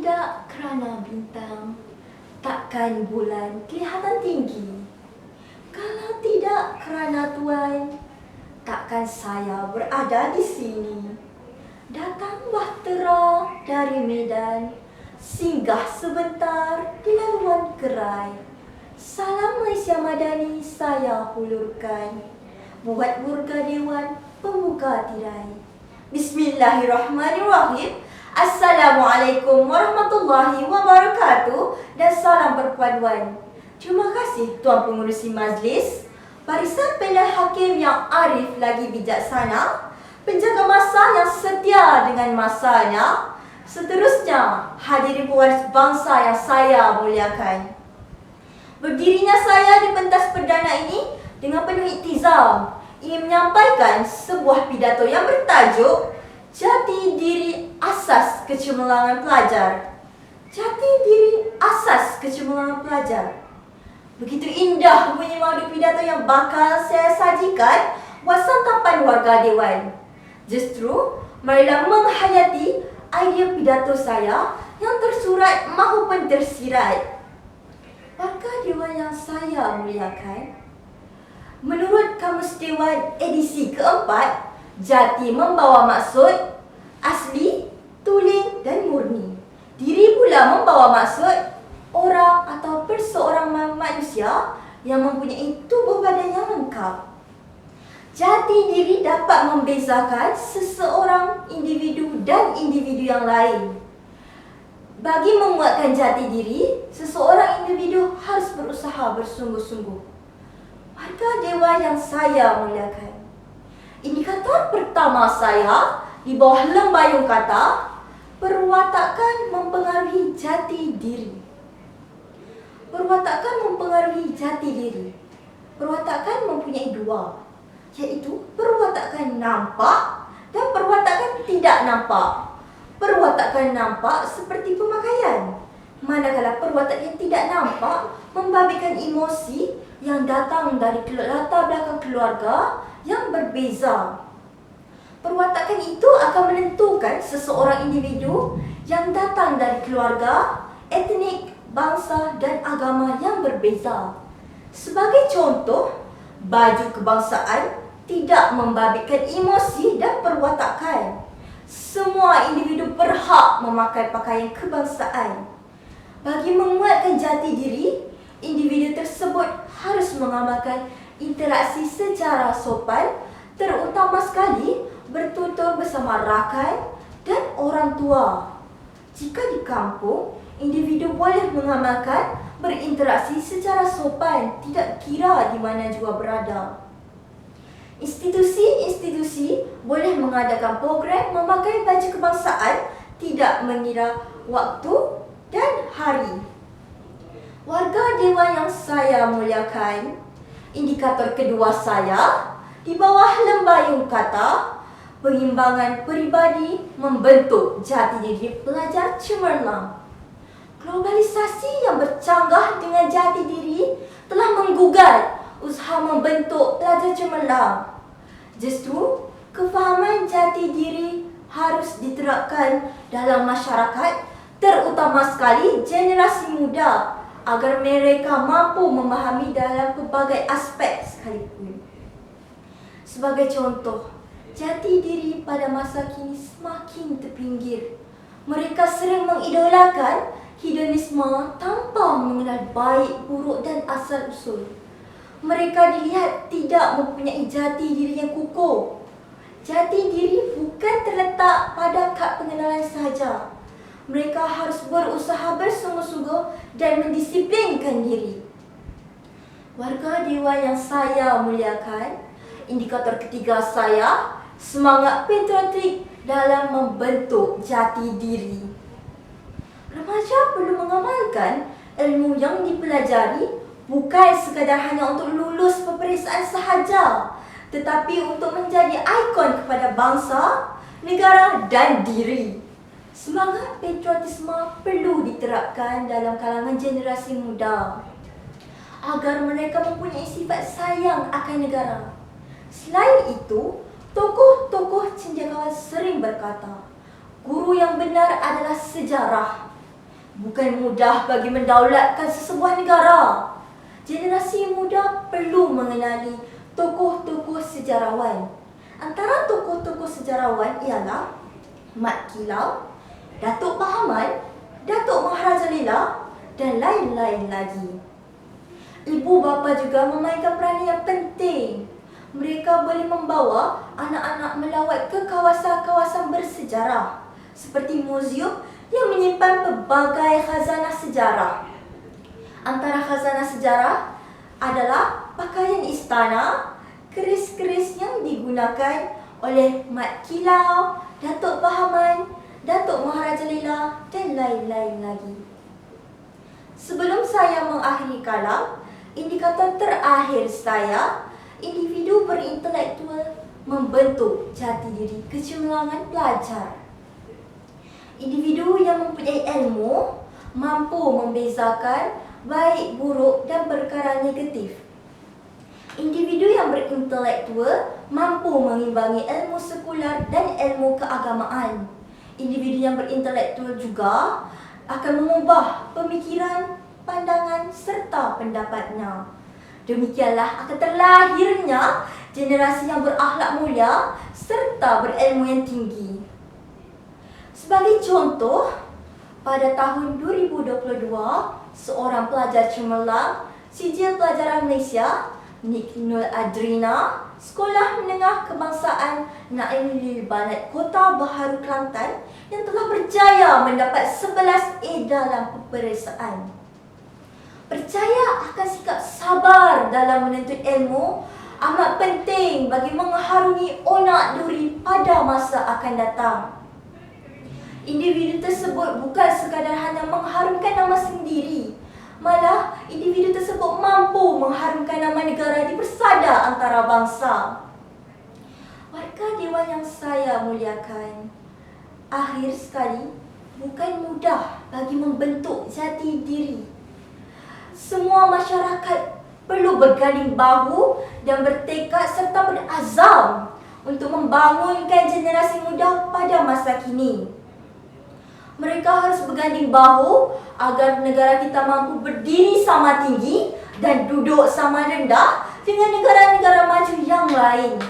tidak kerana bintang, takkan bulan kelihatan tinggi. Kalau tidak kerana Tuhan, takkan saya berada di sini. Datang bahtera dari Medan, singgah sebentar di laluan Kerai. Salam Malaysia Madani saya hulurkan, buat warga Dewan pembuka tirai. Bismillahirrahmanirrahim. Assalamualaikum warahmatullahi wabarakatuh dan salam perpaduan. Terima kasih Tuan Pengerusi Majlis, barisan panel hakim yang arif lagi bijaksana, penjaga masa yang setia dengan masanya, seterusnya hadirin pewaris bangsa yang saya muliakan. Berdirinya saya di pentas perdana ini dengan penuh iktizam ingin menyampaikan sebuah pidato yang bertajuk Jati Diri Asas Kecemerlangan Pelajar. Jati diri asas kecemerlangan pelajar. Begitu indah bunyi madu pidato yang bakal saya sajikan buat santapan warga Dewan. Justru, marilah menghayati idea pidato saya yang tersurat maupun tersirat. Warga Dewan yang saya muliakan, menurut Kamus Dewan edisi keempat, jati membawa maksud asli, tulen dan murni. Diri pula membawa maksud orang atau perseorang manusia yang mempunyai tubuh badan yang lengkap. Jati diri dapat membezakan seseorang individu dan individu yang lain. Bagi menguatkan jati diri, seseorang individu harus berusaha bersungguh-sungguh. Warga Dewan yang saya muliakan, indikator pertama saya di bawah lembayung kata perwatakan mempengaruhi jati diri. Perwatakan mempengaruhi jati diri. Perwatakan mempunyai dua, iaitu perwatakan nampak dan perwatakan tidak nampak. Perwatakan nampak seperti pemakaian, manakala perwatakan tidak nampak membabitkan emosi yang datang dari latar belakang keluarga yang berbeza. Perwatakan itu akan menentukan seseorang individu yang datang dari keluarga, etnik, bangsa dan agama yang berbeza. Sebagai contoh, baju kebangsaan tidak membabitkan emosi dan perwatakan. Semua individu berhak memakai pakaian kebangsaan. Bagi menguatkan jati diri, individu tersebut harus mengamalkan interaksi secara sopan, terutama sekali bertutur bersama rakan dan orang tua. Jika di kampung, individu boleh mengamalkan berinteraksi secara sopan, tidak kira di mana jua berada. Institusi-institusi boleh mengadakan program memakai baju kebangsaan, tidak mengira waktu dan hari. Warga Dewan yang saya muliakan, indikator kedua saya di bawah lembayung kata penyimbangan peribadi membentuk jati diri pelajar cemerlang. Globalisasi yang bercanggah dengan jati diri telah menggugat usaha membentuk pelajar cemerlang. Justru, kefahaman jati diri harus diterapkan dalam masyarakat, terutama sekali generasi muda, agar mereka mampu memahami dalam pelbagai aspek sekalipun. Sebagai contoh, jati diri pada masa kini semakin terpinggir. Mereka sering mengidolakan hedonisme tanpa mengenal baik, buruk dan asal-usul. Mereka dilihat tidak mempunyai jati diri yang kukuh. Jati diri bukan terletak pada kad pengenalan sahaja. Mereka harus berusaha bersungguh-sungguh dan mendisiplinkan diri. Warga Dewan yang saya muliakan, indikator ketiga saya, semangat patriotik dalam membentuk jati diri. Remaja perlu mengamalkan ilmu yang dipelajari bukan sekadar hanya untuk lulus peperiksaan sahaja, tetapi untuk menjadi ikon kepada bangsa, negara dan diri. Semangat patriotisme perlu diterapkan dalam kalangan generasi muda agar mereka mempunyai sifat sayang akan negara. Selain itu, tokoh-tokoh cendekiawan sering berkata, guru yang benar adalah sejarah. bukan mudah bagi mendaulatkan sesebuah negara. Generasi muda perlu mengenali tokoh-tokoh sejarawan. Antara tokoh-tokoh sejarawan ialah Mat Kilau, Datuk Pahaman, Datuk Maharaja Lela dan lain-lain lagi. Ibu bapa juga memainkan peranan yang penting. Mereka boleh membawa anak-anak melawat ke kawasan-kawasan bersejarah seperti muzium yang menyimpan pelbagai khazanah sejarah. Antara khazanah sejarah adalah pakaian istana, keris-keris yang digunakan oleh Mat Kilau, Datuk Pahaman, Datuk Maharaja Lela dan lain-lain lagi. Sebelum saya mengakhiri kalam, indikator terakhir saya, individu berintelektual membentuk jati diri kecemerlangan pelajar. Individu yang mempunyai ilmu mampu membezakan baik, buruk dan perkara negatif. Individu yang berintelektual mampu mengimbangi ilmu sekular dan ilmu keagamaan. Individu yang berintelektual juga akan mengubah pemikiran, pandangan serta pendapatnya. Demikianlah akan terlahirnya generasi yang berakhlak mulia serta berilmu yang tinggi. Sebagai contoh, pada tahun 2022, seorang pelajar cemerlang Sijil Pelajaran Malaysia, Nik Nur Adrina, Sekolah Menengah Kebangsaan Naimul Banat Kota Baharu Kelantan yang telah berjaya mendapat 11 A dalam peperiksaan. Percaya akan sikap sabar dalam menuntut ilmu amat penting bagi mengharungi onak duri pada masa akan datang. Individu tersebut bukan sekadar hanya mengharumkan nama sendiri, malah individu tersebut mampu mengharumkan nama negara di persada antara bangsa. Warga Dewan yang saya muliakan, akhir sekali, bukan mudah bagi membentuk jati diri. Semua masyarakat perlu berganding bahu dan bertekad serta berazam untuk membangunkan generasi muda pada masa kini. Mereka harus berganding bahu agar negara kita mampu berdiri sama tinggi dan duduk sama rendah dengan negara-negara maju yang lain.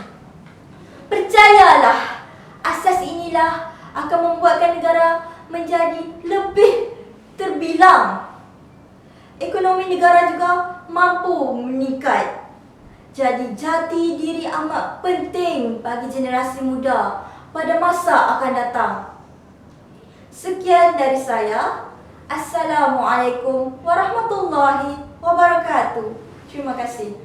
Percayalah, asas inilah akan membuatkan negara menjadi lebih terbilang. Ekonomi negara juga mampu meningkat. Jadi jati diri amat penting bagi generasi muda pada masa akan datang. Sekian dari saya. Assalamualaikum warahmatullahi wabarakatuh. Terima kasih.